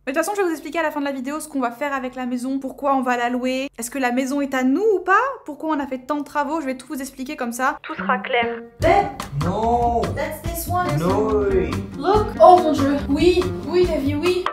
Mais de toute façon, je vais vous expliquer à la fin de la vidéo ce qu'on va faire avec la maison, pourquoi on va la louer, est-ce que la maison est à nous ou pas, pourquoi on a fait tant de travaux, je vais tout vous expliquer comme ça. Tout sera clair. Babe! No! That's this one! No! Look! Oh mon dieu! Oui! Oui, Davy, oui!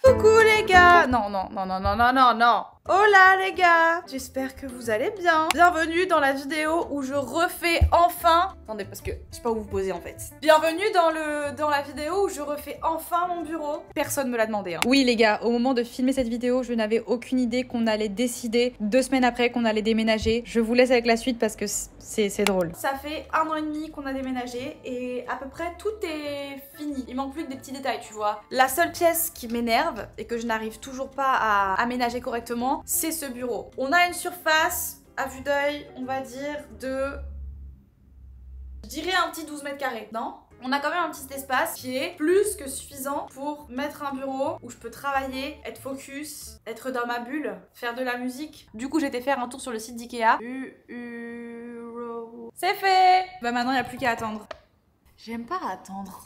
Coucou les gars! Non, non, non, non, non, non, non, non! Hola les gars! J'espère que vous allez bien. Bienvenue dans la vidéo où je refais enfin... Attendez, parce que je sais pas où vous poser en fait. Bienvenue dans la vidéo où je refais enfin mon bureau. Personne me l'a demandé. Hein. Oui les gars, au moment de filmer cette vidéo, je n'avais aucune idée qu'on allait décider 2 semaines après qu'on allait déménager. Je vous laisse avec la suite parce que c'est drôle. Ça fait 1 an et demi qu'on a déménagé et à peu près tout est fini. Il manque plus que des petits détails, tu vois. La seule pièce qui m'énerve et que je n'arrive toujours pas à aménager correctement, c'est ce bureau. On a une surface, à vue d'œil, on va dire de... Je dirais un petit 12 mètres carrés, non? On a quand même un petit espace qui est plus que suffisant pour mettre un bureau où je peux travailler, être focus, être dans ma bulle, faire de la musique. Du coup, j'ai été faire un tour sur le site d'Ikea. C'est fait! Bah maintenant, il n'y a plus qu'à attendre. J'aime pas attendre.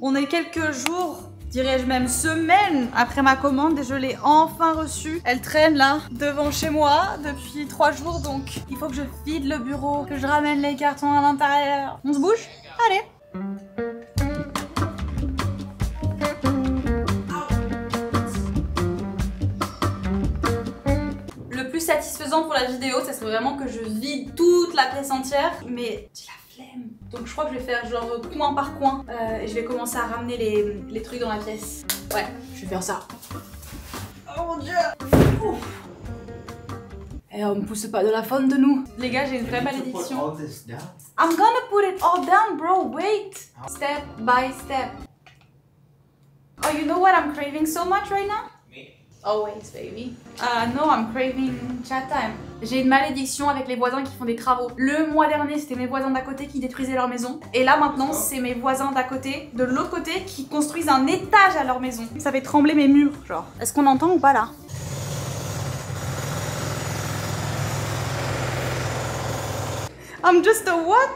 On est quelques jours, dirais-je même semaines après ma commande et je l'ai enfin reçue. Elle traîne là devant chez moi depuis 3 jours, donc il faut que je vide le bureau, que je ramène les cartons à l'intérieur. On se bouge? Allez! Le plus satisfaisant pour la vidéo, ça serait vraiment que je vide toute la pièce entière, mais j'ai la flemme. Donc je crois que je vais faire genre coin par coin et je vais commencer à ramener les trucs dans la pièce. Ouais, je vais faire ça. Oh mon dieu! Eh, on me pousse pas de la faune de nous. Les gars, j'ai une vraie malédiction. I'm gonna put it all down, bro. Wait. Step by step. Oh, you know what I'm craving so much right now? Always, baby. No, I'm craving chat time. J'ai une malédiction avec les voisins qui font des travaux. Le mois dernier, c'était mes voisins d'à côté qui détruisaient leur maison. Et là, maintenant, c'est mes voisins d'à côté, de l'autre côté, qui construisent un étage à leur maison. Ça fait trembler mes murs, genre. Est-ce qu'on entend ou pas, là? I'm just a what?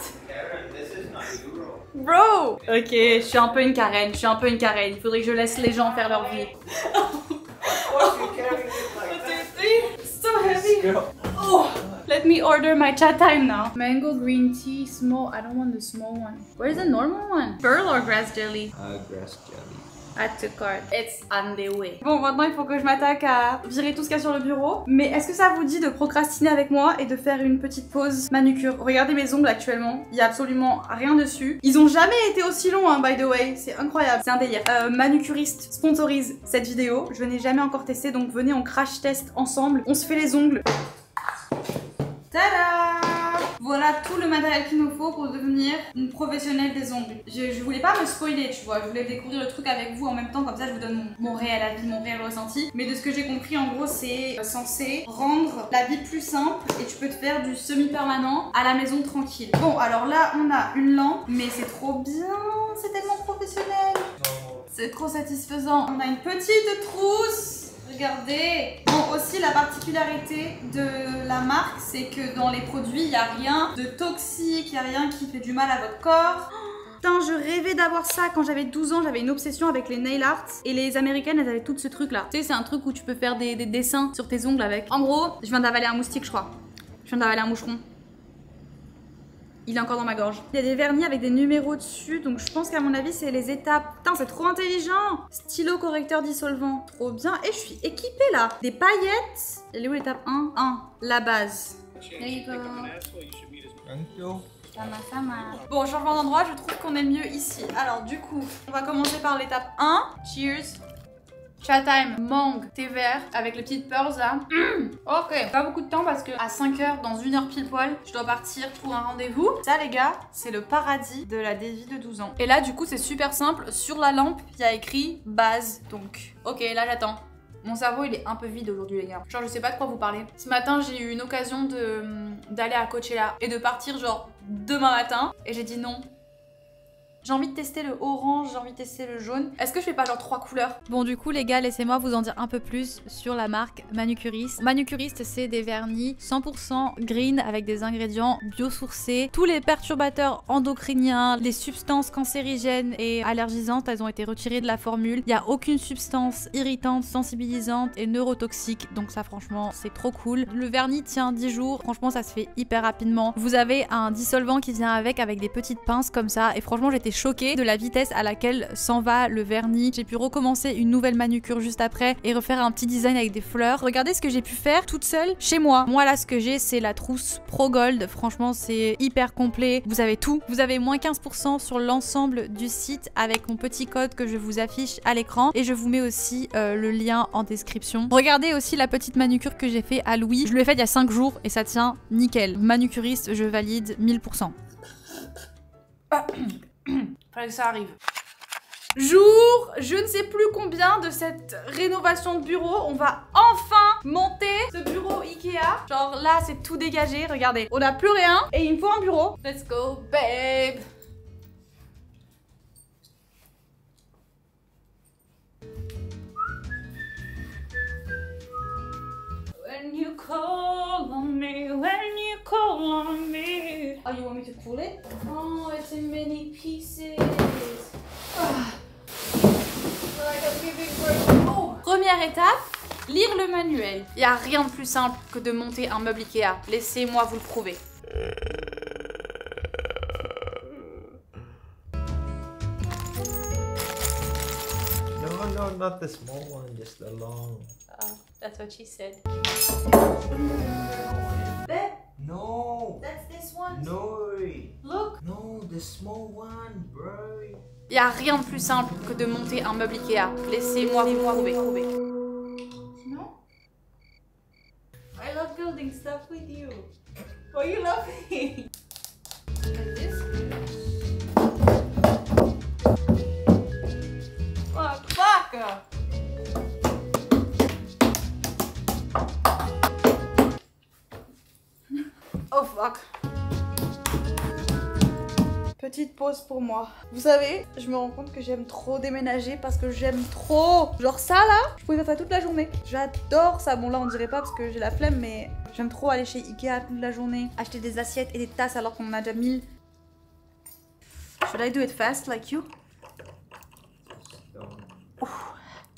Bro! Ok, je suis un peu une Karen, Il faudrait que je laisse les gens faire leur vie. So heavy. Oh, let me order my chat time now. Mango green tea, small. I don't want the small one. Where's the normal one? Pearl or grass jelly? Grass jelly. Add to cart. It's on the way. Bon, maintenant il faut que je m'attaque à virer tout ce qu'il y a sur le bureau. Mais est-ce que ça vous dit de procrastiner avec moi et de faire une petite pause manucure? Regardez mes ongles actuellement. Il y a absolument rien dessus. Ils ont jamais été aussi longs, hein, by the way. C'est incroyable. C'est un délire. Manucuriste sponsorise cette vidéo. Je n'ai jamais encore testé, donc venez, on crash test ensemble. On se fait les ongles. Tada! Voilà tout le matériel qu'il nous faut pour devenir une professionnelle des ongles. Je voulais pas me spoiler, tu vois, je voulais découvrir le truc avec vous en même temps, comme ça je vous donne mon réel avis, mon réel ressenti. Mais de ce que j'ai compris, en gros, c'est censé rendre la vie plus simple et tu peux te faire du semi-permanent à la maison tranquille. Bon, alors là, on a une lampe, mais c'est trop bien, c'est tellement professionnel. C'est trop satisfaisant. On a une petite trousse. Regardez. Bon, aussi la particularité de la marque, c'est que dans les produits, il n'y a rien de toxique, il n'y a rien qui fait du mal à votre corps. Putain, je rêvais d'avoir ça quand j'avais 12 ans, j'avais une obsession avec les nail arts et les américaines, elles avaient tout ce truc là. Tu sais, c'est un truc où tu peux faire des dessins sur tes ongles avec. En gros, je viens d'avaler un moustique, je crois. Je viens d'avaler un moucheron. Il est encore dans ma gorge. Il y a des vernis avec des numéros dessus, donc je pense qu'à mon avis, c'est les étapes. Putain, c'est trop intelligent! Stylo correcteur dissolvant. Trop bien. Et je suis équipée là. Des paillettes. Elle est où l'étape 1? 1. La base. There you go. Thank you. Ça marche. Bon, changement d'endroit, je trouve qu'on est mieux ici. Alors, du coup, on va commencer par l'étape 1. Cheers. Chat time, mangue, thé vert avec les petites pearls là. Ok, pas beaucoup de temps parce que à 5h, dans 1 heure pile poil, je dois partir pour un rendez-vous. Ça les gars, c'est le paradis de la Davy de 12 ans. Et là du coup c'est super simple, sur la lampe il y a écrit base. Donc ok, là j'attends. Mon cerveau il est un peu vide aujourd'hui les gars. Genre je sais pas de quoi vous parler. Ce matin j'ai eu une occasion d'aller à Coachella et de partir genre demain matin. Et j'ai dit non. J'ai envie de tester le orange, j'ai envie de tester le jaune. Est-ce que je fais pas genre 3 couleurs? Bon du coup les gars, laissez-moi vous en dire un peu plus sur la marque Manucurist. Manucurist, c'est des vernis 100% green avec des ingrédients biosourcés. Tous les perturbateurs endocriniens, les substances cancérigènes et allergisantes, elles ont été retirées de la formule. Il n'y a aucune substance irritante, sensibilisante et neurotoxique. Donc ça franchement c'est trop cool. Le vernis tient 10 jours. Franchement ça se fait hyper rapidement. Vous avez un dissolvant qui vient avec des petites pinces comme ça. Et franchement j'étais choquée de la vitesse à laquelle s'en va le vernis. J'ai pu recommencer une nouvelle manucure juste après et refaire un petit design avec des fleurs. Regardez ce que j'ai pu faire toute seule chez moi. Moi là ce que j'ai c'est la trousse Pro Gold. Franchement c'est hyper complet. Vous avez tout. Vous avez moins 15% sur l'ensemble du site avec mon petit code que je vous affiche à l'écran. Et je vous mets aussi le lien en description. Regardez aussi la petite manucure que j'ai fait à Louis. Je l'ai faite il y a 5 jours et ça tient nickel. Manucuriste, je valide 1000%. Fallait que ça arrive. Jour, je ne sais plus combien de cette rénovation de bureau. On va enfin monter ce bureau Ikea. Genre là, c'est tout dégagé. Regardez, on n'a plus rien et il me faut un bureau. Let's go, babe. When you call on me, when you call on me. Oh, you want me to pull it? Oh, it's in many pieces. Ah. Like a big break. Oh. Première étape, lire le manuel. Il n'y a rien de plus simple que de monter un meuble Ikea. Laissez-moi vous le prouver. No, not the small one, just the long. Oh, that's what she said. Babe? No. That's this one. No. Look. No, the small one, bro. Il n'y a rien de plus simple que de monter un meuble Ikea. Laissez-moi vous prouver. Non? I love building stuff with you. What are you laughing? Like this? Fuck! Oh fuck. Petite pause pour moi. Vous savez, je me rends compte que j'aime trop déménager parce que j'aime trop. Genre ça là, je pouvais faire ça toute la journée. J'adore ça. Bon là on dirait pas parce que j'ai la flemme, mais j'aime trop aller chez Ikea toute la journée. Acheter des assiettes et des tasses alors qu'on en a déjà 1000. Should I do it fast like you?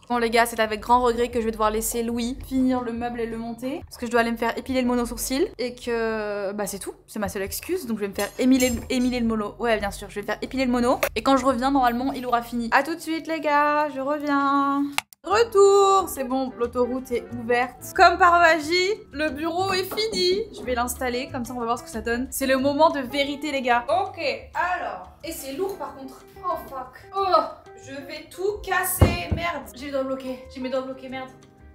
Bon les gars, c'est avec grand regret que je vais devoir laisser Louis finir le meuble et le monter. Parce que je dois aller me faire épiler le mono sourcil. Et que bah c'est tout, c'est ma seule excuse. Donc je vais me faire épiler le mono. Ouais bien sûr, je vais me faire épiler le mono. Et quand je reviens, normalement, il aura fini. A tout de suite les gars, je reviens. Retour, c'est bon, l'autoroute est ouverte. Comme par magie, le bureau est fini. Je vais l'installer, comme ça on va voir ce que ça donne. C'est le moment de vérité les gars. Ok, alors. Et c'est lourd par contre. Oh fuck. Oh, je vais tout casser. Merde, j'ai les doigts bloqués. J'ai mes doigts bloqués, merde.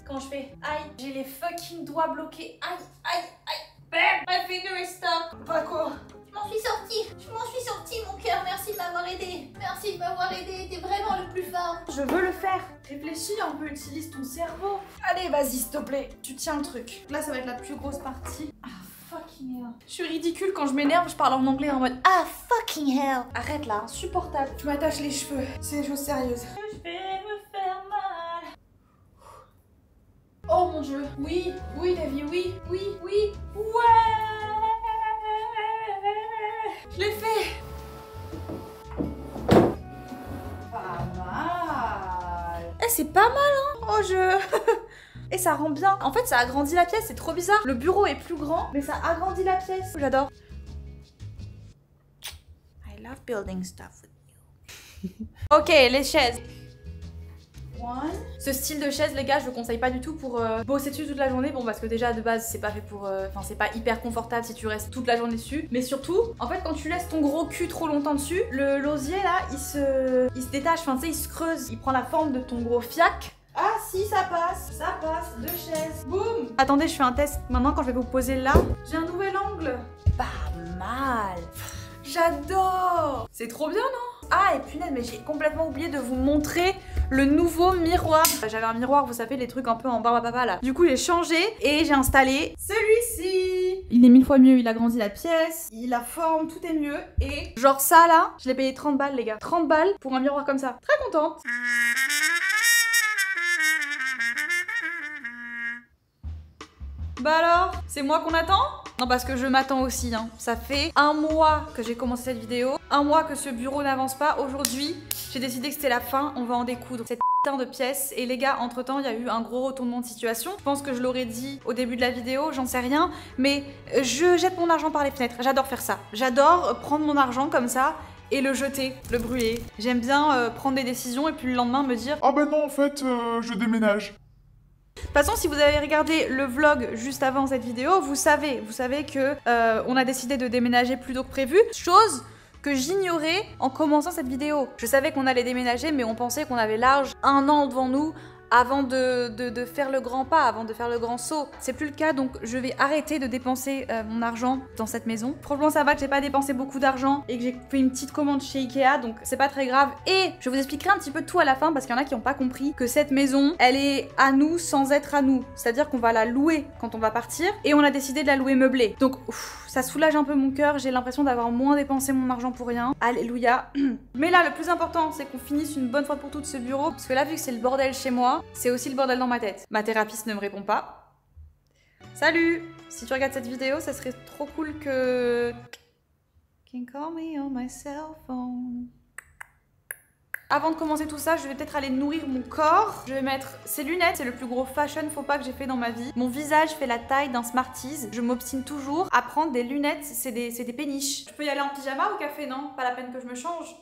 Comment je fais? Aïe, j'ai les fucking doigts bloqués. Aïe, aïe, aïe. Bam, my finger is stuck. Pas quoi? Je m'en suis sortie mon cœur, merci de m'avoir aidé. Merci de m'avoir aidé, t'es vraiment le plus fort. Je veux le faire. Réfléchis un peu, utilise ton cerveau. Allez, vas-y, s'il te plaît. Tu tiens le truc. Là, ça va être la plus grosse partie. Ah, fucking hell. Je suis ridicule quand je m'énerve, je parle en anglais en mode ah, fucking hell. Arrête là, insupportable. Tu m'attaches les cheveux. C'est des choses sérieuses. Je vais me faire mal. Oh mon dieu. Oui, oui, Davy, oui, oui, oui. Ouais. Je l'ai fait. Pas mal. Eh, c'est pas mal, hein. Oh, Et ça rend bien. En fait, ça agrandit la pièce, c'est trop bizarre. Le bureau est plus grand, mais ça agrandit la pièce. J'adore. I love building stuff with you. Ok, les chaises. Ce style de chaise les gars je le conseille pas du tout pour bosser dessus toute la journée. Bon parce que déjà de base c'est pas fait pour... Enfin c'est pas hyper confortable si tu restes toute la journée dessus. Mais surtout en fait quand tu laisses ton gros cul trop longtemps dessus, le l'osier là il se détache, enfin tu sais il se creuse. Il prend la forme de ton gros fiac. Ah si ça passe, deux chaises. Boum. Attendez je fais un test maintenant quand je vais vous poser là. J'ai un nouvel angle. Pas mal. J'adore. C'est trop bien non? Ah et punaise punaise, mais j'ai complètement oublié de vous montrer le nouveau miroir. J'avais un miroir, vous savez, les trucs un peu en barbe à papa là. Du coup, j'ai changé et j'ai installé celui-ci. Il est 1000 fois mieux, il a grandi la pièce, il a forme, tout est mieux. Et genre ça là, je l'ai payé 30 balles les gars. 30 balles pour un miroir comme ça. Très contente. Bah alors, c'est moi qu'on attend? Non, parce que je m'attends aussi, hein. Ça fait un mois que j'ai commencé cette vidéo, un mois que ce bureau n'avance pas. Aujourd'hui, j'ai décidé que c'était la fin, on va en découdre cette putain de pièce. Et les gars, entre temps, il y a eu un gros retournement de situation. Je pense que je l'aurais dit au début de la vidéo, j'en sais rien, mais je jette mon argent par les fenêtres. J'adore faire ça. J'adore prendre mon argent comme ça et le jeter, le brûler. J'aime bien prendre des décisions et puis le lendemain me dire ah bah non, en fait, je déménage. De toute façon, si vous avez regardé le vlog juste avant cette vidéo, vous savez que on a décidé de déménager plus tôt que prévu, chose que j'ignorais en commençant cette vidéo. Je savais qu'on allait déménager, mais on pensait qu'on avait large un an devant nous avant de faire le grand pas, avant de faire le grand saut. C'est plus le cas, donc je vais arrêter de dépenser mon argent dans cette maison. Franchement, ça va que j'ai pas dépensé beaucoup d'argent et que j'ai fait une petite commande chez Ikea, donc c'est pas très grave. Et je vous expliquerai un petit peu tout à la fin, parce qu'il y en a qui n'ont pas compris que cette maison, elle est à nous sans être à nous. C'est-à-dire qu'on va la louer quand on va partir, et on a décidé de la louer meublée. Donc, ça soulage un peu mon cœur, j'ai l'impression d'avoir moins dépensé mon argent pour rien. Alléluia. Mais là, le plus important, c'est qu'on finisse une bonne fois pour toutes ce bureau, parce que là, vu que c'est le bordel chez moi, c'est aussi le bordel dans ma tête. Ma thérapeute ne me répond pas. Salut! Si tu regardes cette vidéo, ça serait trop cool que... Can call me on my cell phone. Avant de commencer tout ça, je vais peut-être aller nourrir mon corps. Je vais mettre ces lunettes, c'est le plus gros fashion faux pas que j'ai fait dans ma vie. Mon visage fait la taille d'un Smarties. Je m'obstine toujours à prendre des lunettes, c'est des péniches. Je peux y aller en pyjama au café, non? Pas la peine que je me change.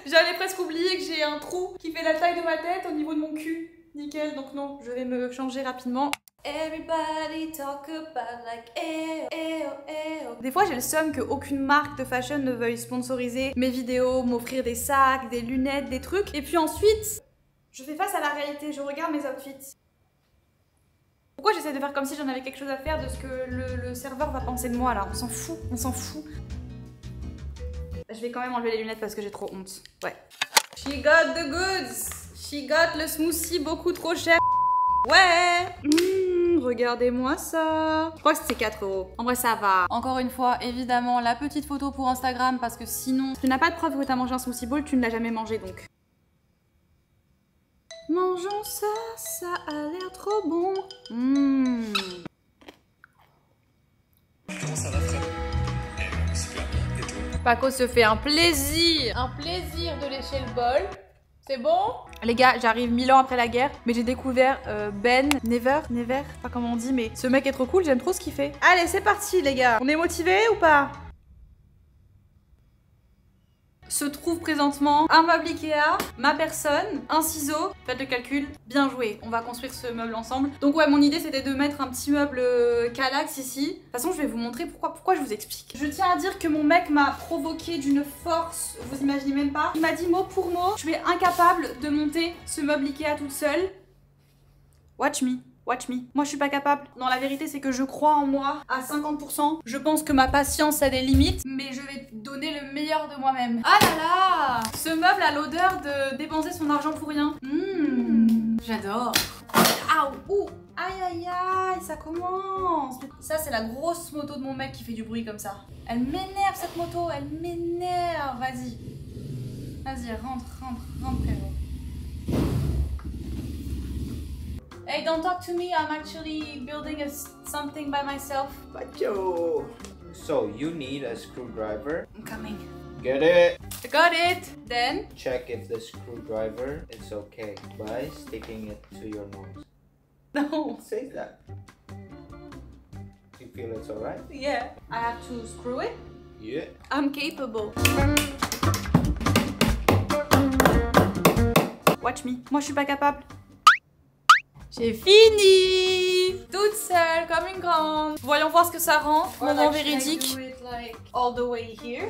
J'avais presque oublié que j'ai un trou qui fait la taille de ma tête au niveau de mon cul. Nickel, donc non, je vais me changer rapidement. Everybody talk about like ew, ew, ew. Des fois j'ai le seum qu'aucune marque de fashion ne veuille sponsoriser mes vidéos, m'offrir des sacs, des lunettes, des trucs. Et puis ensuite, je fais face à la réalité, je regarde mes outfits. Pourquoi j'essaie de faire comme si j'en avais quelque chose à faire de ce que le serveur va penser de moi là? On s'en fout, on s'en fout. Je vais quand même enlever les lunettes parce que j'ai trop honte. Ouais. She got the goods. She got le smoothie beaucoup trop cher. Ouais. Regardez-moi ça. Je crois que c'est 4 €. En vrai, ça va. Encore une fois, évidemment, la petite photo pour Instagram parce que sinon, tu n'as pas de preuve que tu as mangé un smoothie bowl, tu ne l'as jamais mangé donc. Mangeons ça, ça a l'air trop bon. Comment ça va, frère? Super bien. Et toi? Paco se fait un plaisir de lécher le bol. C'est bon? Les gars, j'arrive 1000 ans après la guerre, mais j'ai découvert Ben Never, pas comment on dit, mais ce mec est trop cool, j'aime trop ce qu'il fait. Allez, c'est parti les gars. On est motivés ou pas? Se trouve présentement un meuble Ikea, ma personne, un ciseau, faites le calcul, bien joué, on va construire ce meuble ensemble. Donc ouais, mon idée c'était de mettre un petit meuble Kallax ici. De toute façon je vais vous montrer pourquoi je vous explique. Je tiens à dire que mon mec m'a provoqué d'une force, vous imaginez même pas. Il m'a dit mot pour mot, je suis incapable de monter ce meuble Ikea toute seule. Watch me. Watch me. Moi je suis pas capable. Non, la vérité c'est que je crois en moi à 50%. Je pense que ma patience a des limites, mais je vais donner le meilleur de moi-même. Ah là là! Ce meuble a l'odeur de dépenser son argent pour rien. J'adore. Ah, ouh! Aïe aïe aïe, ça commence. Ça c'est la grosse moto de mon mec qui fait du bruit comme ça. Elle m'énerve cette moto, elle m'énerve. Vas-y. Vas-y, rentre frérot. Hey, don't talk to me. I'm actually building something by myself. Pacho! So, you need a screwdriver. I'm coming. Get it? I got it. Then? Check if the screwdriver is okay by sticking it to your nose. No. Say that. You feel it's alright? Yeah. I have to screw it? Yeah. I'm capable. Watch me. Moi, je suis pas capable. J'ai fini! Toute seule, comme une grande. Voyons voir ce que ça rend. Moment véridique. Like all the way here.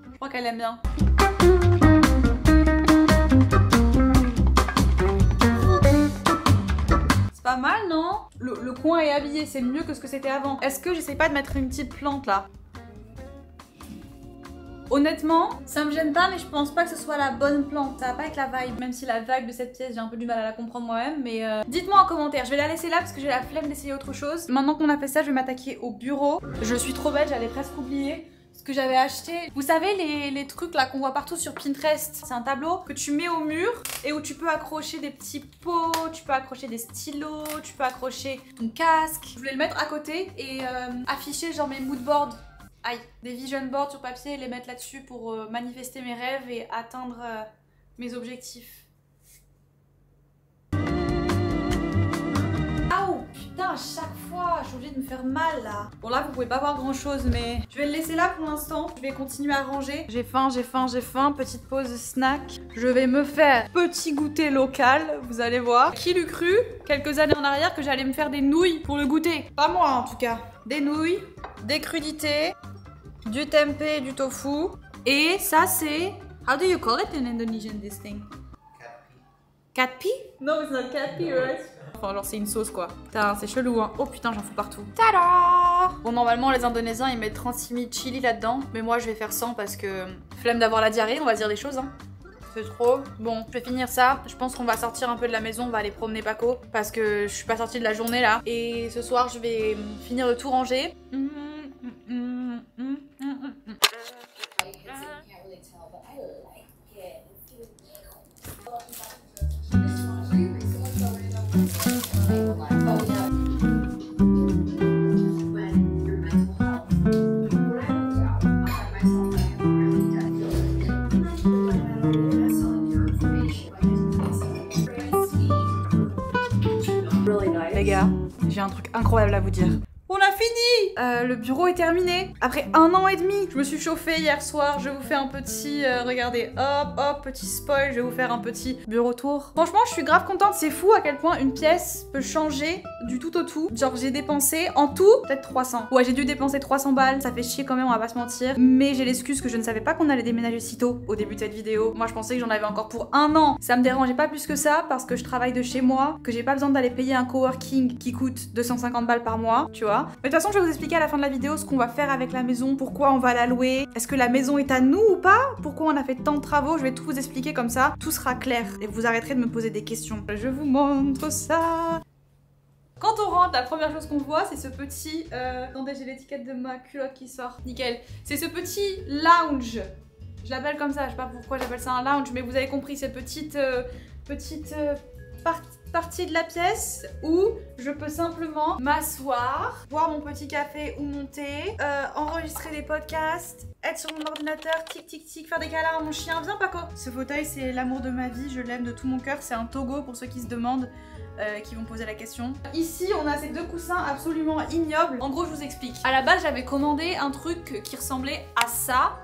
Je crois qu'elle aime bien. C'est pas mal, non? Le coin est habillé, c'est mieux que ce que c'était avant. Est-ce que j'essaie pas de mettre une petite plante là? Honnêtement, ça me gêne pas, mais je pense pas que ce soit la bonne plante. Ça va pas avec la vibe, même si la vibe de cette pièce, j'ai un peu du mal à la comprendre moi-même. Mais dites-moi en commentaire, je vais la laisser là parce que j'ai la flemme d'essayer autre chose. Maintenant qu'on a fait ça, je vais m'attaquer au bureau. Je suis trop bête, j'allais presque oublier ce que j'avais acheté. Vous savez les trucs là qu'on voit partout sur Pinterest, c'est un tableau que tu mets au mur et où tu peux accrocher des petits pots, tu peux accrocher des stylos, tu peux accrocher ton casque. Je voulais le mettre à côté et afficher genre mes moodboards. Aïe, des vision boards sur papier et les mettre là-dessus pour manifester mes rêves et atteindre mes objectifs. Aouh, putain, à chaque fois, je suis obligée de me faire mal là. Bon là, vous pouvez pas voir grand chose, mais je vais le laisser là pour l'instant. Je vais continuer à ranger. J'ai faim, j'ai faim, j'ai faim. Petite pause snack. Je vais me faire petit goûter local, vous allez voir. Qui l'eût cru, quelques années en arrière, que j'allais me faire des nouilles pour le goûter? Pas moi en tout cas. Des nouilles, des crudités, du tempeh et du tofu. Et ça c'est... How do you call it in Indonesian, this thing? Katpi? No, it's not katpi, right? Enfin, genre c'est une sauce quoi. Putain, c'est chelou hein. Oh putain, j'en fous partout. Tada! Bon, normalement les Indonésiens ils mettent 36 000 chili là-dedans. Mais moi je vais faire 100 parce que flemme d'avoir la diarrhée, on va dire les choses hein. C'est trop. Bon, je vais finir ça. Je pense qu'on va sortir un peu de la maison, on va aller promener Paco. Parce que je suis pas sortie de la journée là. Et ce soir je vais finir de tout ranger. Les gars, j'ai un truc incroyable à vous dire. On a fini! Le bureau est terminé. Après 1 an et demi, je me suis chauffée hier soir. Je vais vous faire un petit... regardez, hop, hop, petit spoil. Je vais vous faire un petit bureau tour. Franchement, je suis grave contente. C'est fou à quel point une pièce peut changer du tout au tout. Genre, j'ai dépensé en tout, peut-être 300. Ouais, j'ai dû dépenser 300 balles. Ça fait chier quand même, on va pas se mentir. Mais j'ai l'excuse que je ne savais pas qu'on allait déménager si tôt au début de cette vidéo. Moi, je pensais que j'en avais encore pour 1 an. Ça me dérangeait pas plus que ça parce que je travaille de chez moi, que j'ai pas besoin d'aller payer un coworking qui coûte 250 balles par mois, tu vois. Mais de toute façon, je vais vous expliquer à la fin de la vidéo ce qu'on va faire avec la maison, pourquoi on va la louer, est-ce que la maison est à nous ou pas, pourquoi on a fait tant de travaux, je vais tout vous expliquer comme ça, tout sera clair et vous arrêterez de me poser des questions. Je vous montre ça. Quand on rentre, la première chose qu'on voit, c'est ce petit... Attendez, j'ai l'étiquette de ma culotte qui sort. Nickel. C'est ce petit lounge. Je l'appelle comme ça, je sais pas pourquoi j'appelle ça un lounge, mais vous avez compris, cette petite partie de la pièce où je peux simplement m'asseoir, boire mon petit café ou mon thé, enregistrer des podcasts, être sur mon ordinateur, tic tic tic, faire des câlins à mon chien. Viens Paco. Ce fauteuil c'est l'amour de ma vie, je l'aime de tout mon cœur, c'est un Togo pour ceux qui se demandent. Qui vont poser la question. Ici, on a ces 2 coussins absolument ignobles. En gros, je vous explique. À la base, j'avais commandé un truc qui ressemblait à ça.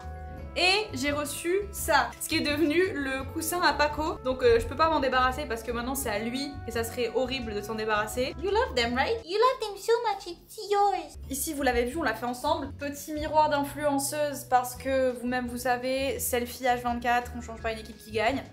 Et j'ai reçu ça, ce qui est devenu le coussin à Paco. Donc je peux pas m'en débarrasser parce que maintenant c'est à lui et ça serait horrible de s'en débarrasser. You love them, right? You love them so much, it's yours. Ici, vous l'avez vu, on l'a fait ensemble. Petit miroir d'influenceuse parce que vous-même vous savez, selfie H24, on change pas une équipe qui gagne.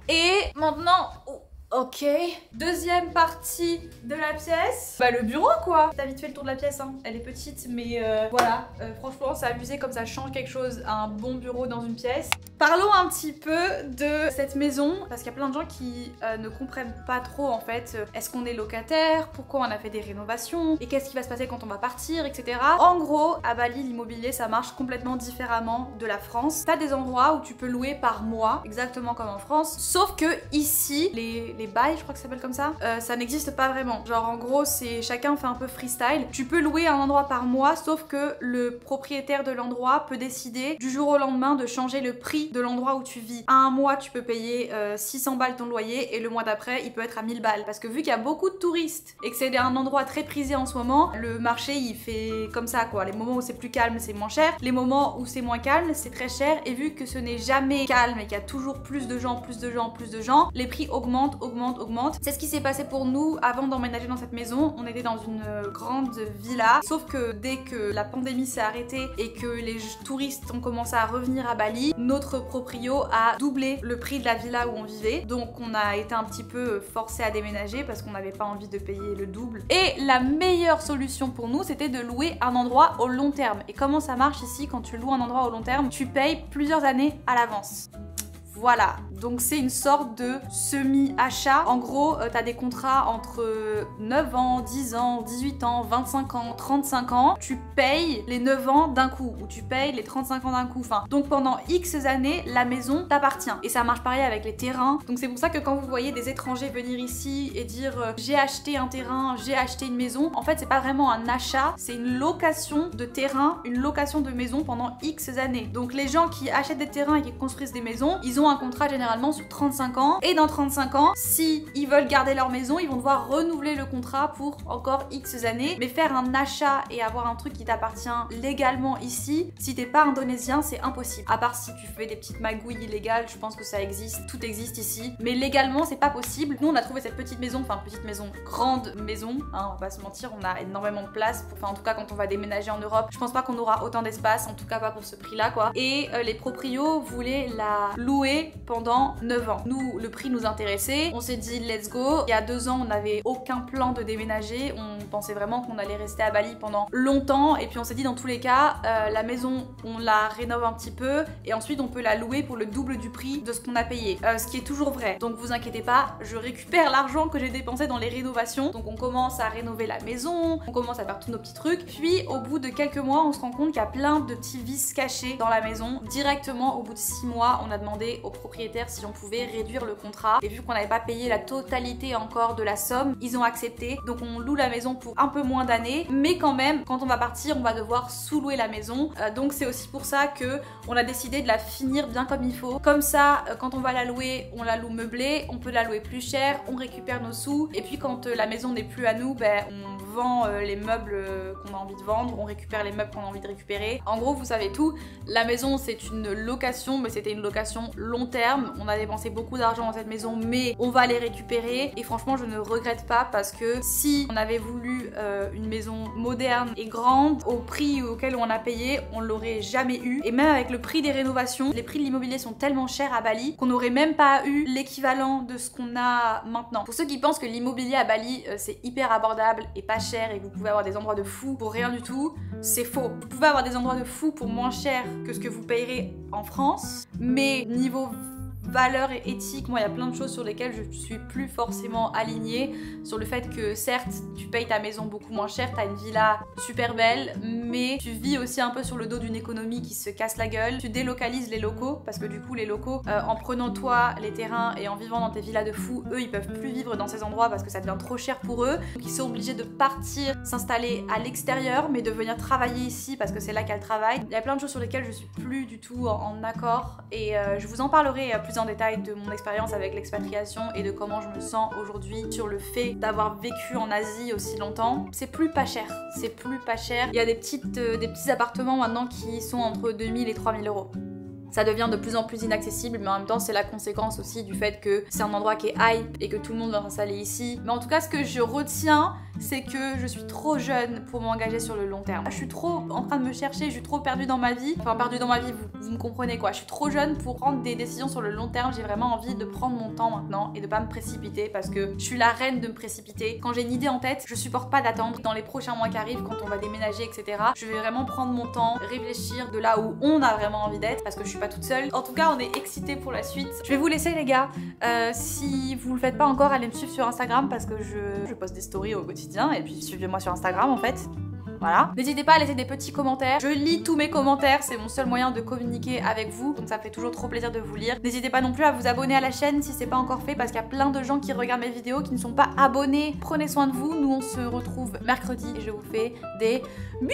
Et maintenant... Oh. Ok. Deuxième partie de la pièce. Bah le bureau quoi. T'as vite fait le tour de la pièce hein. Elle est petite mais voilà. Franchement c'est abusé comme ça change quelque chose à un bon bureau dans une pièce. Parlons un petit peu de cette maison parce qu'il y a plein de gens qui ne comprennent pas trop en fait. Est-ce qu'on est locataire? Pourquoi on a fait des rénovations? Et qu'est-ce qui va se passer quand on va partir, etc. En gros, à Bali, l'immobilier ça marche complètement différemment de la France. T'as des endroits où tu peux louer par mois, exactement comme en France. Sauf que ici, les bails, je crois que ça s'appelle comme ça, ça n'existe pas vraiment. Genre en gros, c'est chacun fait un peu freestyle. Tu peux louer un endroit par mois, sauf que le propriétaire de l'endroit peut décider du jour au lendemain de changer le prix de l'endroit où tu vis. À un mois, tu peux payer 600 balles ton loyer et le mois d'après, il peut être à 1000 balles. Parce que vu qu'il y a beaucoup de touristes et que c'est un endroit très prisé en ce moment, le marché il fait comme ça quoi. Les moments où c'est plus calme, c'est moins cher. Les moments où c'est moins calme, c'est très cher. Et vu que ce n'est jamais calme et qu'il y a toujours plus de gens, les prix augmentent. C'est ce qui s'est passé pour nous avant d'emménager dans cette maison. On était dans une grande villa, sauf que dès que la pandémie s'est arrêtée et que les touristes ont commencé à revenir à Bali, notre proprio a doublé le prix de la villa où on vivait. Donc on a été un petit peu forcé à déménager parce qu'on n'avait pas envie de payer le double. Et la meilleure solution pour nous, c'était de louer un endroit au long terme. Et comment ça marche ici quand tu loues un endroit au long terme? Tu payes plusieurs années à l'avance. Voilà, donc c'est une sorte de semi-achat. En gros, t'as des contrats entre 9 ans, 10 ans, 18 ans, 25 ans, 35 ans. Tu payes les 9 ans d'un coup ou tu payes les 35 ans d'un coup. Enfin, donc pendant X années, la maison t'appartient. Et ça marche pareil avec les terrains. Donc c'est pour ça que quand vous voyez des étrangers venir ici et dire j'ai acheté un terrain, j'ai acheté une maison, en fait c'est pas vraiment un achat, c'est une location de terrain, une location de maison pendant X années. Donc les gens qui achètent des terrains et qui construisent des maisons, ils ont un contrat généralement sur 35 ans et dans 35 ans, si ils veulent garder leur maison, ils vont devoir renouveler le contrat pour encore X années. Mais faire un achat et avoir un truc qui t'appartient légalement ici, si t'es pas indonésien, c'est impossible. À part si tu fais des petites magouilles illégales, je pense que ça existe, tout existe ici. Mais légalement, c'est pas possible. Nous, on a trouvé cette petite maison, enfin petite maison, grande maison, hein, on va pas se mentir, on a énormément de place. Enfin, en tout cas, quand on va déménager en Europe, je pense pas qu'on aura autant d'espace, en tout cas pas pour ce prix-là, quoi. Et les proprios voulaient la louer pendant 9 ans. Nous, le prix nous intéressait, on s'est dit let's go. Il y a 2 ans, on n'avait aucun plan de déménager, on pensait vraiment qu'on allait rester à Bali pendant longtemps et puis on s'est dit dans tous les cas, la maison, on la rénove un petit peu et ensuite on peut la louer pour le double du prix de ce qu'on a payé. Ce qui est toujours vrai. Donc vous inquiétez pas, je récupère l'argent que j'ai dépensé dans les rénovations. Donc on commence à rénover la maison, on commence à faire tous nos petits trucs. Puis au bout de quelques mois, on se rend compte qu'il y a plein de petits vices cachés dans la maison. Directement au bout de 6 mois, on a demandé au propriétaire si on pouvait réduire le contrat et vu qu'on n'avait pas payé la totalité encore de la somme, ils ont accepté. Donc on loue la maison pour un peu moins d'années, mais quand même quand on va partir on va devoir sous-louer la maison. Donc c'est aussi pour ça que on a décidé de la finir bien comme il faut. Comme ça quand on va la louer, on la loue meublée, on peut la louer plus cher, on récupère nos sous et puis quand la maison n'est plus à nous, ben on vend les meubles qu'on a envie de vendre, on récupère les meubles qu'on a envie de récupérer. En gros vous savez tout, la maison c'est une location mais c'était une location long terme, on a dépensé beaucoup d'argent dans cette maison mais on va les récupérer et franchement je ne regrette pas parce que si on avait voulu une maison moderne et grande au prix auquel on a payé, on l'aurait jamais eu et même avec le prix des rénovations, les prix de l'immobilier sont tellement chers à Bali qu'on n'aurait même pas eu l'équivalent de ce qu'on a maintenant. Pour ceux qui pensent que l'immobilier à Bali c'est hyper abordable et pas cher et que vous pouvez avoir des endroits de fou pour rien du tout, c'est faux. Vous pouvez avoir des endroits de fou pour moins cher que ce que vous payerez en France, mais niveau valeurs et éthique, moi il y a plein de choses sur lesquelles je suis plus forcément alignée, sur le fait que certes tu payes ta maison beaucoup moins cher, t'as une villa super belle, mais tu vis aussi un peu sur le dos d'une économie qui se casse la gueule, tu délocalises les locaux, parce que du coup les locaux, en prenant toi les terrains et en vivant dans tes villas de fous, eux ils peuvent plus vivre dans ces endroits parce que ça devient trop cher pour eux, donc ils sont obligés de partir, s'installer à l'extérieur, mais de venir travailler ici parce que c'est là qu'elles travaillent. Il y a plein de choses sur lesquelles je suis plus du tout en accord et je vous en parlerai plus en détail de mon expérience avec l'expatriation et de comment je me sens aujourd'hui sur le fait d'avoir vécu en Asie aussi longtemps. C'est plus pas cher, c'est plus pas cher. Il y a des petits appartements maintenant qui sont entre 2000 et 3000 euros. Ça devient de plus en plus inaccessible, mais en même temps c'est la conséquence aussi du fait que c'est un endroit qui est hype et que tout le monde va s'installer ici. Mais en tout cas ce que je retiens, c'est que je suis trop jeune pour m'engager sur le long terme. Je suis trop en train de me chercher, je suis trop perdue dans ma vie. Enfin perdue dans ma vie, vous me comprenez quoi. Je suis trop jeune pour prendre des décisions sur le long terme. J'ai vraiment envie de prendre mon temps maintenant et de pas me précipiter parce que je suis la reine de me précipiter. Quand j'ai une idée en tête, je supporte pas d'attendre dans les prochains mois qui arrivent, quand on va déménager, etc. Je vais vraiment prendre mon temps, réfléchir de là où on a vraiment envie d'être parce que je suis pas toute seule. En tout cas, on est excités pour la suite. Je vais vous laisser les gars. Si vous le faites pas encore, allez me suivre sur Instagram parce que je poste des stories au quotidien et puis suivez-moi sur Instagram en fait. Voilà. N'hésitez pas à laisser des petits commentaires. Je lis tous mes commentaires, c'est mon seul moyen de communiquer avec vous. Donc ça me fait toujours trop plaisir de vous lire. N'hésitez pas non plus à vous abonner à la chaîne si c'est pas encore fait parce qu'il y a plein de gens qui regardent mes vidéos qui ne sont pas abonnés. Prenez soin de vous. Nous on se retrouve mercredi et je vous fais des bisous.